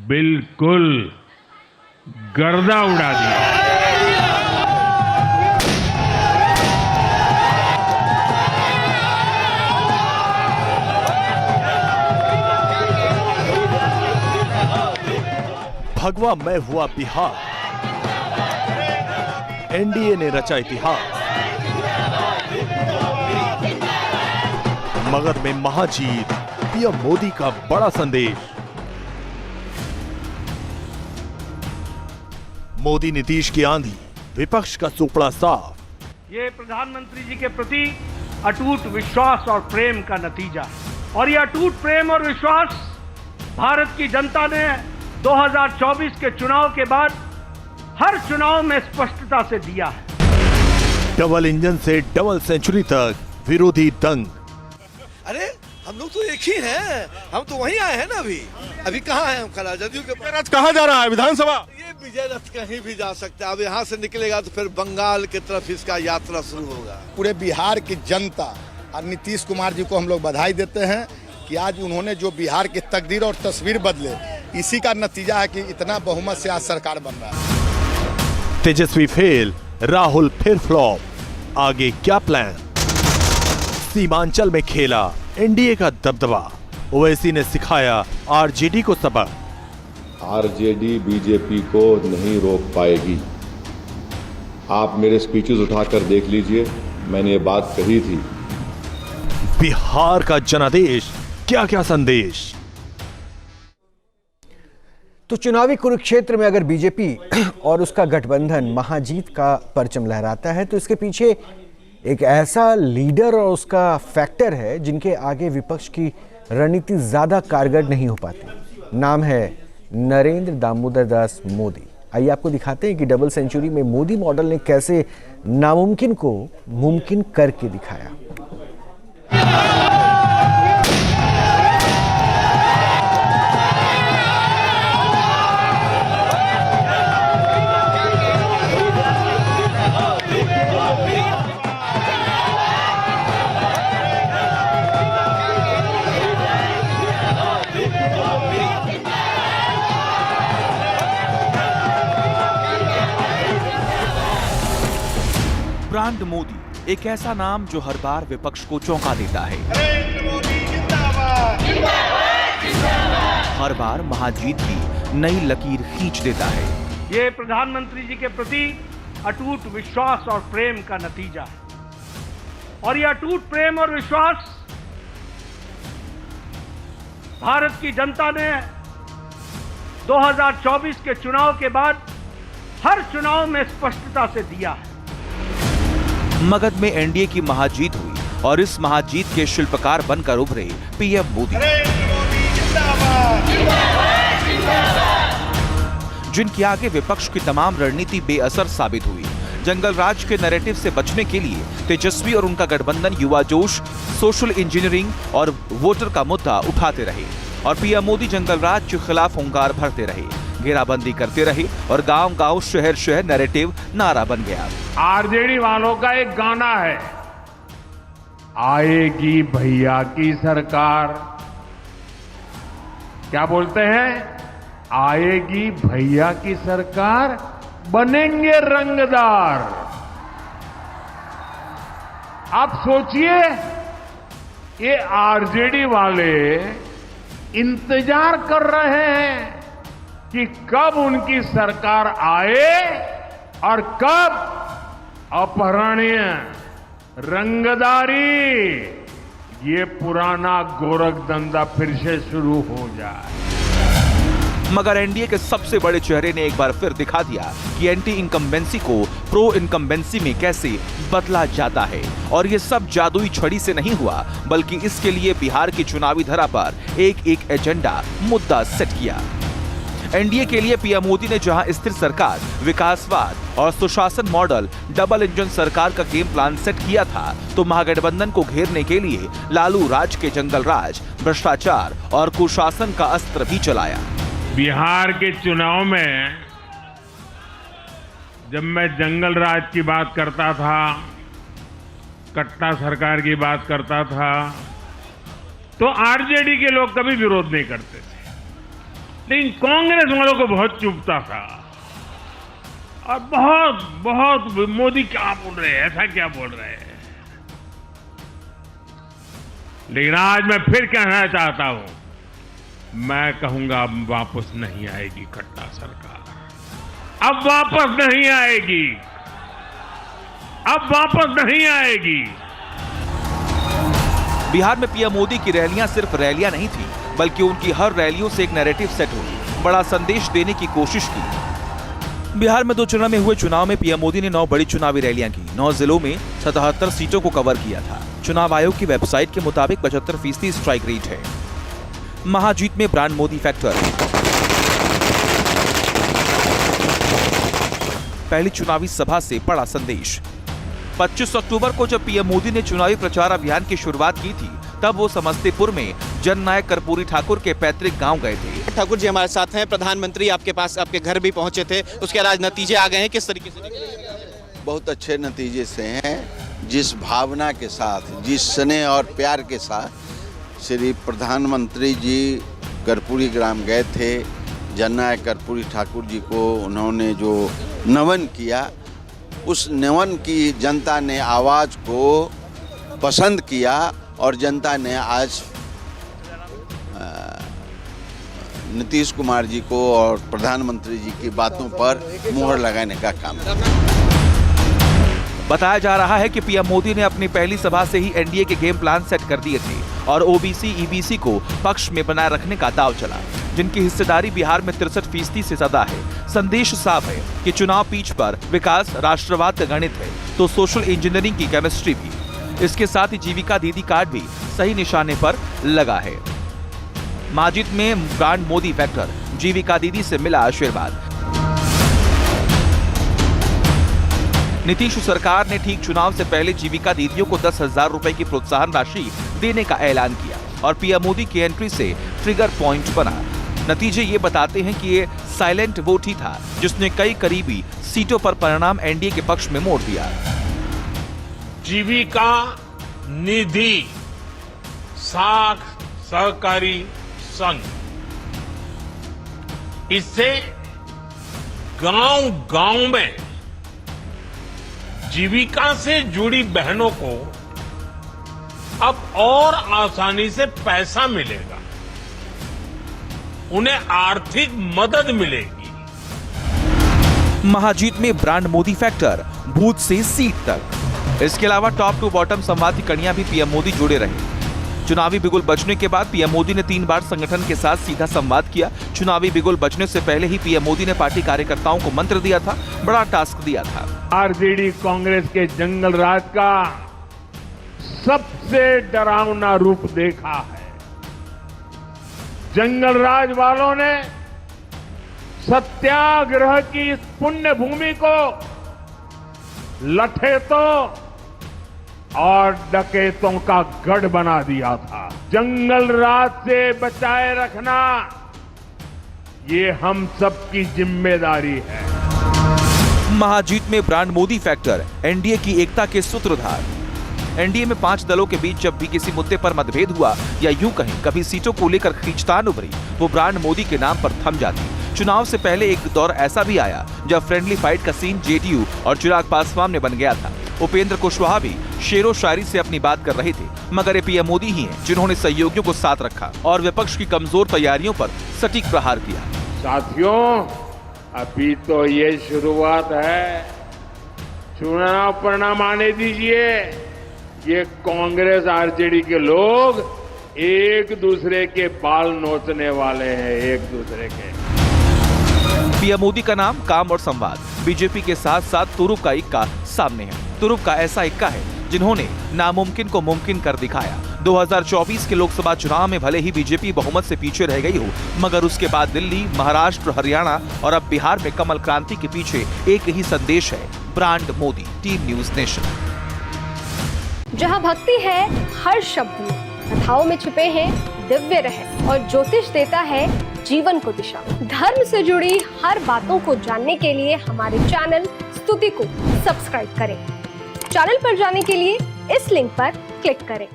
बिल्कुल गर्दा उड़ा दिया। भगवा मैं हुआ बिहार, एनडीए ने रचा इतिहास, मगध में महाजीत, पीएम मोदी का बड़ा संदेश। मोदी नीतीश की आंधी, विपक्ष का सुपड़ा साफ। ये प्रधानमंत्री जी के प्रति अटूट विश्वास और प्रेम का नतीजा है और ये अटूट प्रेम और विश्वास भारत की जनता ने 2024 के चुनाव के बाद हर चुनाव में स्पष्टता से दिया है। डबल इंजन से डबल सेंचुरी तक विरोधी दंग। अरे हम लोग तो एक ही हैं, हम तो वहीं आए हैं ना। अभी कहाँ हैं हम? खड़ा जदयू के रथ कहाँ जा रहा है? विधानसभा। ये विजय रथ कहीं भी जा सकता है। अब यहाँ से निकलेगा तो फिर बंगाल की तरफ इसका यात्रा शुरू होगा। पूरे बिहार की जनता और नीतीश कुमार जी को हम लोग बधाई देते हैं कि आज उन्होंने जो बिहार की तकदीर और तस्वीर बदले, इसी का नतीजा है कि इतना बहुमत से आज सरकार बन रहा है। तेजस्वी फेल, राहुल फिर फ्लॉप, आगे क्या प्लान? सीमांचल में खेला एनडीए का दबदबा, ओवैसी ने सिखाया आरजेडी को सबक। आरजेडी बीजेपी को नहीं रोक पाएगी। आप मेरे स्पीचेस उठाकर देख लीजिए, मैंने ये बात कही थी। बिहार का जनादेश, क्या क्या संदेश? तो चुनावी कुरुक्षेत्र में अगर बीजेपी और उसका गठबंधन महाजीत का परचम लहराता है तो इसके पीछे एक ऐसा लीडर और उसका फैक्टर है जिनके आगे विपक्ष की रणनीति ज्यादा कारगर नहीं हो पाती। नाम है नरेंद्र दामोदर दास मोदी। आइए आपको दिखाते हैं कि डबल सेंचुरी में मोदी मॉडल ने कैसे नामुमकिन को मुमकिन करके दिखाया। ब्रांड मोदी एक ऐसा नाम जो हर बार विपक्ष को चौंका देता है। हर बार महाजीत की नई लकीर खींच देता है। ये प्रधानमंत्री जी के प्रति अटूट विश्वास और प्रेम का नतीजा है और ये अटूट प्रेम और विश्वास भारत की जनता ने 2024 के चुनाव के बाद हर चुनाव में स्पष्टता से दिया है। मगध में एनडीए की महाजीत हुई और इस महाजीत के शिल्पकार बनकर उभरे पीएम मोदी, जिनके आगे विपक्ष की तमाम रणनीति बेअसर साबित हुई। जंगल राज के नैरेटिव से बचने के लिए तेजस्वी और उनका गठबंधन युवा जोश, सोशल इंजीनियरिंग और वोटर का मुद्दा उठाते रहे और पीएम मोदी जंगल राज के खिलाफ हुंकार भरते रहे, घेराबंदी करते रहे और गांव-गांव, शहर-शहर नैरेटिव नारा बन गया। आरजेडी वालों का एक गाना है, आएगी भैया की सरकार। क्या बोलते हैं? आएगी भैया की सरकार, बनेंगे रंगदार। आप सोचिए, ये आरजेडी वाले इंतजार कर रहे हैं कि कब उनकी सरकार आए और कब अपहरणीय, रंगदारी, ये पुराना गोरख धंधा फिर से शुरू हो जाए। मगर एनडीए के सबसे बड़े चेहरे ने एक बार फिर दिखा दिया कि एंटी इनकम्बेंसी को प्रो इनकम्बेंसी में कैसे बदला जाता है। और ये सब जादुई छड़ी से नहीं हुआ, बल्कि इसके लिए बिहार की चुनावी धरा पर एक एक एजेंडा, मुद्दा सेट किया। एनडीए के लिए पीएम मोदी ने जहां स्थिर सरकार, विकासवाद और सुशासन मॉडल, डबल इंजन सरकार का गेम प्लान सेट किया था, तो महागठबंधन को घेरने के लिए लालू राज के जंगल राज, भ्रष्टाचार और कुशासन का अस्त्र भी चलाया। बिहार के चुनाव में जब मैं जंगल राज की बात करता था, कट्टा सरकार की बात करता था, तो आरजेडी के लोग कभी विरोध नहीं करते थे। लेकिन कांग्रेस वालों को बहुत चुभता था और बहुत बहुत मोदी क्या बोल रहे हैं, ऐसा क्या बोल रहे हैं। लेकिन आज मैं फिर कहना चाहता हूं, मैं कहूंगा अब वापस नहीं आएगी कट्टा सरकार, अब वापस नहीं आएगी, अब वापस नहीं आएगी। बिहार में पीएम मोदी की रैलियां सिर्फ रैलियां नहीं थी, बल्कि उनकी हर रैलियों से एक नैरेटिव सेट हुई, बड़ा संदेश देने की कोशिश की। बिहार में 2 चरण में हुए चुनाव में पीएम मोदी ने 9 बड़ी चुनावी रैलियां की, 9 जिलों में 77 सीटों को कवर किया था। चुनाव आयोग की वेबसाइट के मुताबिक 75% स्ट्राइक रेट है। महाजीत में ब्रांड मोदी फैक्टर। पहली चुनावी सभा से बड़ा संदेश। 25 अक्टूबर को जब पीएम मोदी ने चुनावी प्रचार अभियान की शुरुआत की थी, तब वो समस्तीपुर में जननायक कर्पूरी ठाकुर के पैतृक गांव गए थे। ठाकुर जी हमारे साथ हैं, प्रधानमंत्री आपके पास आपके घर भी पहुंचे थे, उसके आज नतीजे आ गए हैं, किस तरीके से? बहुत अच्छे नतीजे से हैं। जिस भावना के साथ, जिस स्नेह और प्यार के साथ श्री प्रधानमंत्री जी कर्पूरी ग्राम गए थे, जननायक कर्पूरी ठाकुर जी को उन्होंने जो नमन किया, उस नमन की जनता ने आवाज़ को पसंद किया और जनता ने आज नीतीश कुमार जी को और प्रधानमंत्री जी की बातों पर मुहर लगाने का काम किया। बताया जा रहा है कि पीएम मोदी ने अपनी पहली सभा से ही एनडीए के गेम प्लान सेट कर दिए थे और ओबीसी ईबीसी को पक्ष में बनाए रखने का दांव चला, जिनकी हिस्सेदारी बिहार में 63% से ज्यादा है। संदेश साफ है कि चुनाव पीच पर विकास राष्ट्रवाद का गणित है तो सोशल इंजीनियरिंग की केमिस्ट्री भी। इसके साथ ही जीविका दीदी कार्ड भी सही निशाने पर लगा है। माजिद में ब्रांड मोदी फैक्टर, जीविका दीदी से मिला आशीर्वाद। नीतीश सरकार ने ठीक चुनाव से पहले जीविका दीदियों को 10,000 रुपए की प्रोत्साहन राशि देने का ऐलान किया और पीएम मोदी की एंट्री से ट्रिगर पॉइंट बना। नतीजे ये बताते हैं कि ये साइलेंट वोट ही था जिसने कई करीबी सीटों पर परिणाम एनडीए के पक्ष में मोड़ दिया। जीविका निधि साख सहकारी संघ, इससे गांव-गांव में जीविका से जुड़ी बहनों को अब और आसानी से पैसा मिलेगा, उन्हें आर्थिक मदद मिलेगी। महाजीत में ब्रांड मोदी फैक्टर, बूथ से सीट तक। इसके अलावा टॉप टू बॉटम संवाद की कड़ियां भी पीएम मोदी जोड़े रहे। चुनावी बिगुल बजने के बाद पीएम मोदी ने 3 बार संगठन के साथ सीधा संवाद किया। चुनावी बिगुल बजने से पहले ही पीएम मोदी ने पार्टी कार्यकर्ताओं को मंत्र दिया था, बड़ा टास्क दिया था। आरजेडी कांग्रेस के जंगल राज का सबसे डरावना रूप देखा है। जंगल राज वालों ने सत्याग्रह की इस पुण्य भूमि को लठेतों और डकैतों का गढ़ बना दिया था। जंगल राज से बचाए रखना ये हम सबकी जिम्मेदारी है। महाजीत में ब्रांड मोदी फैक्टर, एनडीए की एकता के सूत्रधार। एनडीए में 5 दलों के बीच जब भी किसी मुद्दे पर मतभेद हुआ या यूं कहें कभी सीटों को लेकर खींचतान उभरी, वो ब्रांड मोदी के नाम पर थम जाती। चुनाव से पहले एक दौर ऐसा भी आया जब फ्रेंडली फाइट का सीन जेडीयू और चिराग पासवान में बन गया था। उपेंद्र कुशवाहा भी शेरो शायरी से अपनी बात कर रहे थे, मगर ये पीएम मोदी ही हैं जिन्होंने सहयोगियों को साथ रखा और विपक्ष की कमजोर तैयारियों पर सटीक प्रहार किया। साथियों, अभी तो ये शुरुआत है, चुनाव परिणाम आने दीजिए। ये कांग्रेस आरजेडी के लोग एक दूसरे के बाल नोचने वाले हैं, एक दूसरे के। पीएम मोदी का नाम, काम और संवाद। बीजेपी के साथ साथ तुरुप का इक्का सामने है। तुरुप का ऐसा इक्का है जिन्होंने नामुमकिन को मुमकिन कर दिखाया। 2024 के लोकसभा चुनाव में भले ही बीजेपी बहुमत से पीछे रह गई हो, मगर उसके बाद दिल्ली, महाराष्ट्र, हरियाणा और अब बिहार में कमल क्रांति के पीछे एक ही संदेश है, brand Modi. Team news nation. जहाँ भक्ति है हर शब्द में, कथाओं में छुपे हैं दिव्य रहस्य और ज्योतिष देता है जीवन को दिशा। धर्म से जुड़ी हर बातों को जानने के लिए हमारे चैनल स्तुति को सब्सक्राइब करें। चैनल पर जाने के लिए इस लिंक पर क्लिक करें।